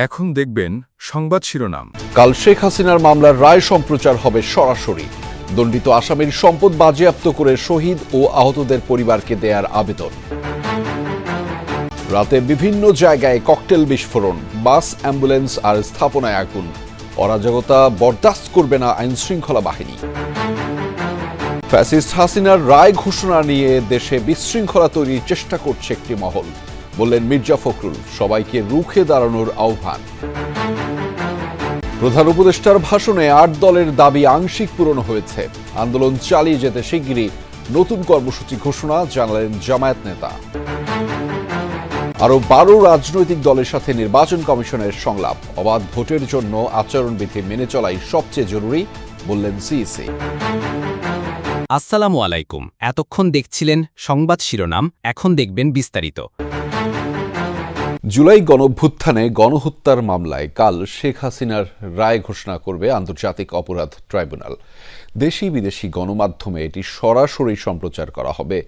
এখন দেখবেন সংবাদ শিরোনাম। কাল শেখ হাসিনার মামলার রায় সম্প্রচার হবে সরাসরি। দণ্ডিত আসামির সম্পদ বাজেয়াপ্ত করে শহীদ ও আহতদের পরিবারকে দেয়ার আবেদন। রাতে বিভিন্ন জায়গায় ককটেল বিস্ফোরণ, বাস, অ্যাম্বুলেন্স আর স্থাপনায় আগুন। অরাজকতা বরদাস্ত করবে না আইনশৃঙ্খলা বাহিনী। ফ্যাসিস্ট হাসিনার রায় ঘোষণা নিয়ে দেশে বিশৃঙ্খলা তৈরির চেষ্টা করছে একটি মহল, বললেন মির্জা ফখরুল। সবাইকে রুখে দাঁড়ানোর আহ্বান। প্রধান উপদেষ্টার ভাষণে ৮ দলের দাবি আংশিক পূরণ হয়েছে। আন্দোলন চালিয়ে যেতে শিগগিরই নতুন কর্মসূচি ঘোষণা, জানালেন জামায়াত নেতা। আরও ১২ রাজনৈতিক দলের সাথে নির্বাচন কমিশনের সংলাপ। অবাধ ভোটের জন্য আচরণবিধি মেনে চলাই সবচেয়ে জরুরি, বললেন সিইসি। আসসালামু আলাইকুম। এতক্ষণ দেখছিলেন সংবাদ শিরোনাম, এখন দেখবেন বিস্তারিত। জুলাই গণঅভ্যুত্থানে গণহত্যার মামলায় কাল শেখ হাসিনার রায় ঘোষণা করবে আন্তর্জাতিক অপরাধ ট্রাইব্যুনাল। দেশি বিদেশি গণমাধ্যমে এটি সরাসরি সম্প্রচার করা হবে,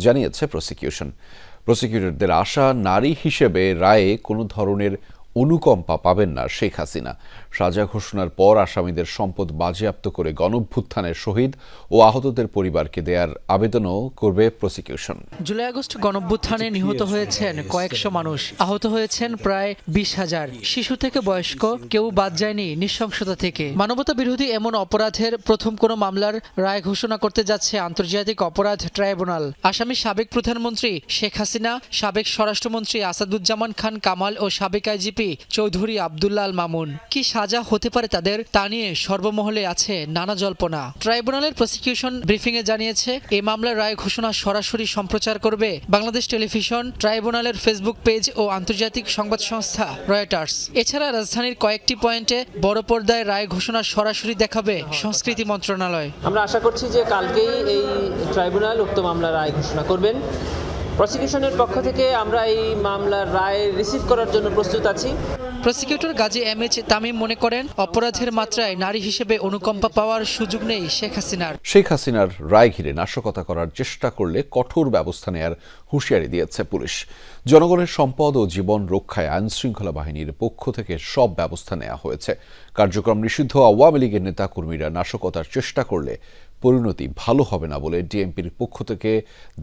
জানিয়েছে প্রসিকিউটরদের আশা, নারী হিসেবে রায়ে কোনো ধরনের অনুকম্পা পাবেন না শেখ হাসিনা। সাজা ঘোষণার পর আসামিদের সম্পদ বাজেয়াপ্ত করে গণঅভ্যুত্থানের শহীদ ও আহতদের পরিবারকে দেয়ার আবেদনও করবে প্রসিকিউশন। জুলাই আগস্ট গণঅভ্যুত্থানে নিহত হয়েছেন কয়েকশো মানুষ, আহত হয়েছেন প্রায় ২০,০০০। শিশু থেকে বয়স্ক কেউ বাদ যায়নি নৃশংসতা থেকে। মানবতা বিরোধী এমন অপরাধের প্রথম কোনো মামলার রায় ঘোষণা করতে যাচ্ছে আন্তর্জাতিক অপরাধ ট্রাইব্যুনাল। আসামি সাবেক প্রধানমন্ত্রী শেখ হাসিনা, সাবেক স্বরাষ্ট্রমন্ত্রী আসাদুজ্জামান খান কামাল ও সাবেক আইজিপি চৌধুরী আব্দুল্লাহ আল মামুন। কি সাজা হতে পারে তাদের, তা নিয়ে সর্বমহলে আছে নানা জল্পনা। ট্রাইব্যুনালের প্রসিকিউশন ব্রিফিংয়ে জানিয়েছে, এই মামলার রায় ঘোষণা সরাসরি সম্প্রচার করবে বাংলাদেশ টেলিভিশন, ট্রাইব্যুনালের ফেসবুক পেজ ও আন্তর্জাতিক সংবাদ সংস্থা রয়টার্স। এছাড়া রাজধানীর কয়েকটি পয়েন্টে বড় পর্দায় রায় ঘোষণা সরাসরি দেখাবে সংস্কৃতি মন্ত্রণালয়। আমরা আশা করছি যে কালকেই এই ট্রাইব্যুনাল উক্ত মামলার রায় ঘোষণা করবেন। প্রসিকিউশনের পক্ষ থেকে আমরা এই মামলার রায় রিসিভ করার জন্য প্রস্তুত আছি। প্রসিকিউটর গাজী এমএইচ তামিম মনে করেন, অপরাধের মাত্রায় নারী হিসেবে অনুকম্পা পাওয়ার সুযোগ নেই শেখ হাসিনার। রায় ঘিরে নাশকতা করার চেষ্টা করলে কঠোর ব্যবস্থা নেয়ার হুঁশিয়ারি দিয়েছে পুলিশ। জনগণের সম্পদ ও জীবন রক্ষায় আইনশৃঙ্খলা বাহিনীর পক্ষ থেকে সব ব্যবস্থা নেওয়া হয়েছে। কার্যক্রম নিষিদ্ধ আওয়ামী লীগের নেতাকর্মীরা নাশকতার চেষ্টা করলে পরিণতি ভালো হবে না বলে ডিএমপির পক্ষ থেকে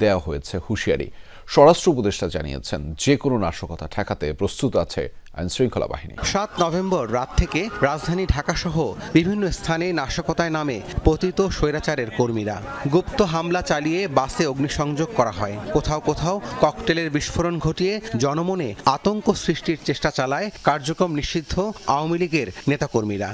দেওয়া হয়েছে হুঁশিয়ারি। স্বরাষ্ট্র উপদেষ্টা জানিয়েছেন, যে কোনো নাশকতা ঠেকাতে প্রস্তুত আছে আইনশৃঙ্খলা বাহিনী। ৭ নভেম্বর রাত থেকে রাজধানী ঢাকাসহ বিভিন্ন স্থানে নাশকতায় নামে পতিত স্বৈরাচারের কর্মীরা। গুপ্ত হামলা চালিয়ে বাসে অগ্নিসংযোগ করা হয়। কোথাও কোথাও ককটেলের বিস্ফোরণ ঘটিয়ে জনমনে আতঙ্ক সৃষ্টির চেষ্টা চালায় কার্যক্রম নিষিদ্ধ আওয়ামী লীগের নেতাকর্মীরা।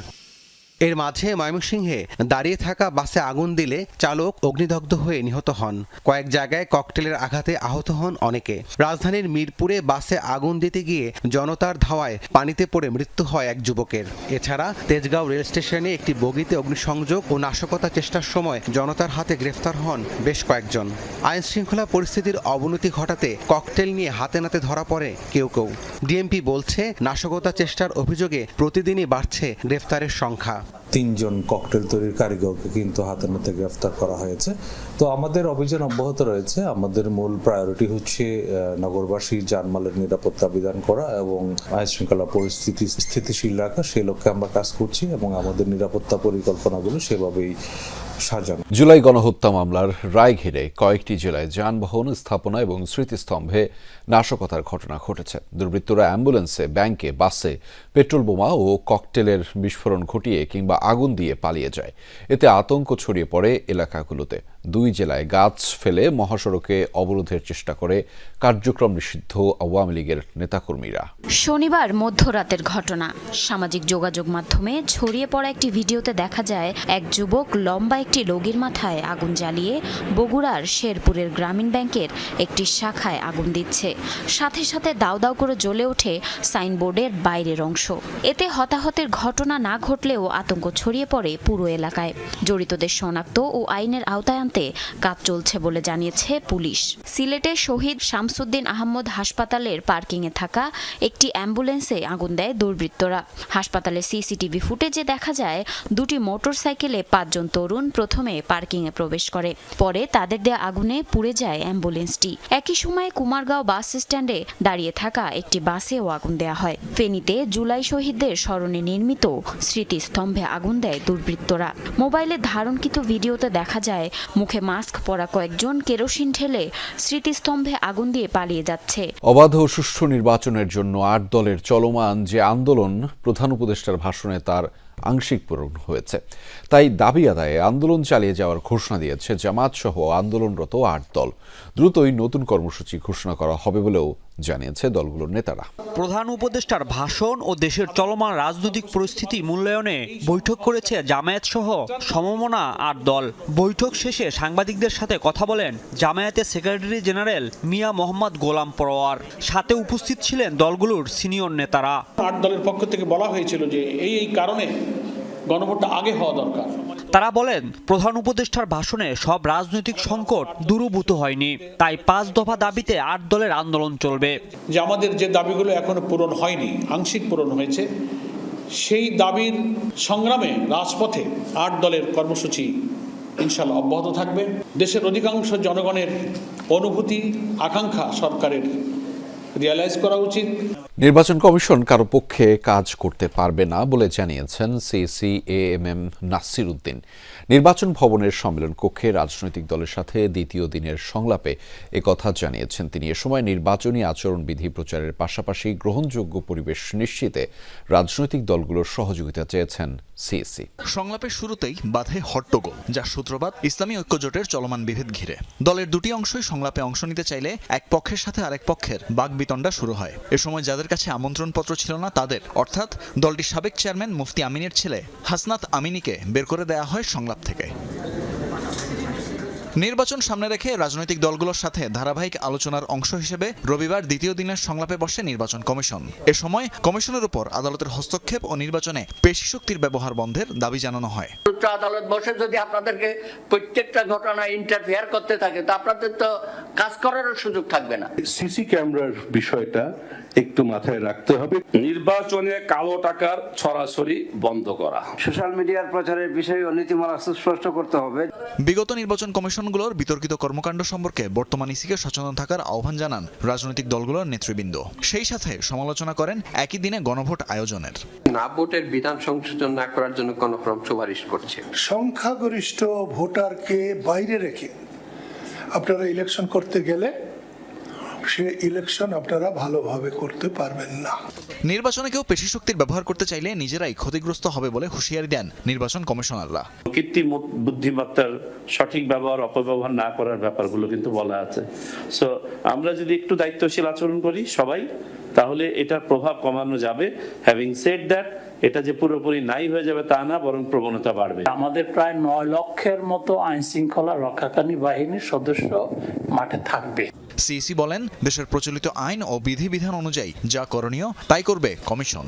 এর মাঝে ময়মনসিংহে দাঁড়িয়ে থাকা বাসে আগুন দিলে চালক অগ্নিদগ্ধ হয়ে নিহত হন। কয়েক জায়গায় ককটেলের আঘাতে আহত হন অনেকে। রাজধানীর মিরপুরে বাসে আগুন দিতে গিয়ে জনতার ধাওয়ায় পানিতে পড়ে মৃত্যু হয় এক যুবকের। এছাড়া তেজগাঁও রেল স্টেশনে একটি বগিতে অগ্নিসংযোগ ও নাশকতা চেষ্টার সময় জনতার হাতে গ্রেফতার হন বেশ কয়েকজন। আইনশৃঙ্খলা পরিস্থিতির অবনতি ঘটাতে ককটেল নিয়ে হাতে নাতে ধরা পড়ে কেউ কেউ। ডিএমপি বলছে, নাশকতা চেষ্টার অভিযোগে প্রতিদিনই বাড়ছে গ্রেফতারের সংখ্যা। ৩ জন ককটেল তৈরির কারিগরকে কিন্তু হাতে নাতে গ্রেফতার করা হয়েছে। তো আমাদের অভিযান অব্যাহত রয়েছে। আমাদের মূল প্রায়োরিটি হচ্ছে নগরবাসীর জানমালের নিরাপত্তা বিধান করা এবং আইনশৃঙ্খলা পরিস্থিতি স্থিতিশীল রাখা। সেই লক্ষ্যে আমরা কাজ করছি এবং আমাদের নিরাপত্তা পরিকল্পনাগুলো সেভাবেই সাজানো। জুলাই গণহত্যা মামলার রায় ঘিরে কয়েকটি জেলায় যানবাহন, স্থাপনা এবং স্মৃতিস্তম্ভে নাশকতার ঘটনা ঘটেছে। দুর্বৃত্তরা অ্যাম্বুলেন্সে, ব্যাংকে, বাসে পেট্রোল বোমা ও ককটেলের বিস্ফোরণ ঘটিয়ে কিংবা আগুন দিয়ে পালিয়ে যায়। এতে আতঙ্ক ছড়িয়ে পড়ে এলাকাগুলোতে। 2 জেলায় গাছ ফেলে মহাসড়কে অবরোধের চেষ্টা করে কার্যক্রম নিষিদ্ধ আওয়ামী লীগের নেতাকর্মীরা। শনিবার মধ্যরাতের ঘটনা। সামাজিক যোগাযোগ মাধ্যমে ছড়িয়ে পড়া একটি ভিডিওতে দেখা যায়, এক যুবক লম্বা একটি লগির মাথায় আগুন জ্বালিয়ে বগুড়ার শেরপুরের গ্রামীণ ব্যাংকের একটি শাখায় আগুন দিচ্ছে। সাথে সাথে দাউ দাউ করে জ্বলে ওঠে সাইনবোর্ডের বাইরের অংশ। এতে হতাহতের ঘটনা না ঘটলেও আতঙ্ক ছড়িয়ে পড়ে পুরো এলাকায়। জড়িতদের শনাক্ত ও আইনের আওতায় আনতে মেটাতে কাজ চলছে বলে জানিয়েছে পুলিশ। সিলেটে শহীদ শামসুদ্দিন আহমদ হাসপাতালের পার্কিংয়ে থাকা একটি অ্যাম্বুলেন্সে আগুন দেয় দুর্বৃত্তরা। হাসপাতালের সিসিটিভি ফুটেজে দেখা যায় দুটি মোটরসাইকেলে 5 জন তরুণ প্রথমে পার্কিংয়ে প্রবেশ করে, পরে তাদের দেয়া আগুনে পুড়ে যায় অ্যাম্বুলেন্সটি। একই সময় কুমারগাঁও বাস স্ট্যান্ডে দাঁড়িয়ে থাকা একটি বাসেও আগুন দেয়া হয়। ফেনীতে জুলাই শহীদদের স্মরণে নির্মিত স্মৃতিস্তম্ভে আগুন দেয় দুর্বৃত্তরা। মোবাইলে ধারণকৃত ভিডিওতে দেখা যায় মুখে মাস্ক পরা কয়েকজন কেরোসিন ঢেলে স্মৃতিস্তম্ভে আগুন দিয়ে পালিয়ে যাচ্ছে। অবাধ ও সুষ্ঠু নির্বাচনের জন্য 8 দলের চলমান যে আন্দোলন প্রধান উপদেষ্টার ভাষণে তার আংশিক পূরণ হয়েছে, তাই দাবি আদায়ে আন্দোলন চালিয়ে যাওয়ার ঘোষণা দিয়েছে জামাত সহ আন্দোলনরত 8 দল। দ্রুতই নতুন কর্মসূচি ঘোষণা করা হবে বলেও জানিয়েছে দলগুলোর নেতারা। প্রধান উপদেষ্টার ভাষণ ও দেশের চলমান রাজনৈতিক পরিস্থিতি মূল্যায়নে বৈঠক করেছে জামায়াত সহ সমমনা 8 দল। বৈঠক শেষে সাংবাদিকদের সাথে কথা বলেন জামায়াতের সেক্রেটারি জেনারেল মিয়া মোহাম্মদ গোলাম পরোয়ার। সাথে উপস্থিত ছিলেন দলগুলোর সিনিয়র নেতারা। 8 দলের পক্ষ থেকে বলা হয়েছিল যে এই কারণে গণভোটটা আগে হওয়া দরকার। তারা বলেন প্রধান উপদেষ্টার ভাষণে সব রাজনৈতিক সংকট দূরীভূত হয়নি, তাই 5 দফা দাবিতে 8 দলের আন্দোলন চলবে। যে আমাদের যে দাবিগুলো এখনো পূরণ হয়নি, আংশিক পূরণ হয়েছে, সেই দাবির সংগ্রামে রাজপথে 8 দলের কর্মসূচি ইনশাআল্লাহ অব্যাহত থাকবে। দেশের অধিকাংশ জনগণের অনুভূতি, আকাঙ্ক্ষা সরকারের রিয়ালাইজ করা উচিত। নির্বাচন কমিশন কারো পক্ষে কাজ করতে পারবে না বলে জানিয়েছেন CCAMM নাসির উদ্দিন। নির্বাচন ভবনের সম্মেলন কক্ষে রাজনৈতিক দলের সাথে দ্বিতীয় দিনের সংলাপে একথা জানিয়েছেন তিনি। এ সময় নির্বাচনী আচরণবিধি প্রচারের পাশাপাশি গ্রহণযোগ্য পরিবেশ নিশ্চিতে রাজনৈতিক দলগুলোর সহযোগিতা চেয়েছেন সিএসি। সংলাপের শুরুতেই বাধে হট্টগোল, যার সূত্রপাত ইসলামী ঐক্যজোটের চলমান বিভেদ ঘিরে। দলের দুটি অংশই সংলাপে অংশ নিতে চাইলে এক পক্ষের সাথে আরেক পক্ষের বাকবিতণ্ডা শুরু হয়। এ সময় যাদের কাছে আমন্ত্রণপত্র ছিল না তাদের, অর্থাৎ দলটির সাবেক চেয়ারম্যান মুফতি আমিনের ছেলে হাসনাত আমিনীকে বের করে দেয়া হয় সংলাপ থেকে। নির্বাচন সামনে রেখে রাজনৈতিক দলগুলোর সাথে ধারাবাহিক আলোচনার অংশ হিসেবে রবিবার দ্বিতীয় দিনের সংলাপে বসে নির্বাচন কমিশন। এ সময় কমিশনের উপর আদালতের হস্তক্ষেপ ও নির্বাচনে পেশি শক্তির ব্যবহার বন্ধের দাবি জানানো হয়। আদালত বসে যদি আপনাদেরকে প্রত্যেকটা ঘটনায় ইন্টারফেয়ার করতে থাকে তো আপনাদের তো কাজ করারও সুযোগ থাকবে না। সিসি ক্যামেরার বিষয়টা একটু মাথায় রাখতে হবে। নির্বাচনে কালো টাকার ছড়াছড়ি বন্ধ করা, সোশ্যাল মিডিয়ার প্রচারের বিষয়ে নীতিমালা সুস্পষ্ট করতে হবে। বিগত নির্বাচন কমিশনগুলোর বিতর্কিত কর্মকাণ্ড সম্পর্কে বর্তমান ইসিকে সচেতন থাকার আহ্বান জানান রাজনৈতিক দলগুলোর নেতৃবৃন্দ। সেই সাথে সমালোচনা করেন একই দিনে গণভোট আয়োজনের। না ভোটের বিধান সংশোধন না করার জন্য গণফোরাম সুপারিশ করছে। সংখ্যাগরিষ্ঠ ভোটারকে বাইরে রেখে আপনারা ইলেকশন করতে গেলে সে ইলেকশন আপনারা ভালোভাবে করতে পারবেন না। নির্বাচনে কেউ পেশি শক্তির ব্যবহার করতে চাইলে নিজেরাই ক্ষতিগ্রস্ত হবে বলে হুঁশিয়ারি দেন নির্বাচন কমিশনাররা। কৃত্রিম বুদ্ধিমত্তার সঠিক ব্যবহার, অপব্যবহার না করার ব্যাপারগুলো কিন্তু বলা আছে। সো আমরা যদি একটু দায়িত্বশীল আচরণ করি সবাই, তাহলে এটার প্রভাব কমানো যাবে। হ্যাভিং সেড দ্যাট, এটা যে পুরোপুরি নাই হয়ে যাবে তা না, বরং প্রবণতা বাড়বে। আমাদের প্রায় 9 লক্ষের মতো আইন শৃঙ্খলা রক্ষাকারী বাহিনীর সদস্য মাঠে থাকবে। সিইসি বলেন, দেশের প্রচলিত আইন ও বিধিবিধান অনুযায়ী যা করণীয় তাই করবে কমিশন।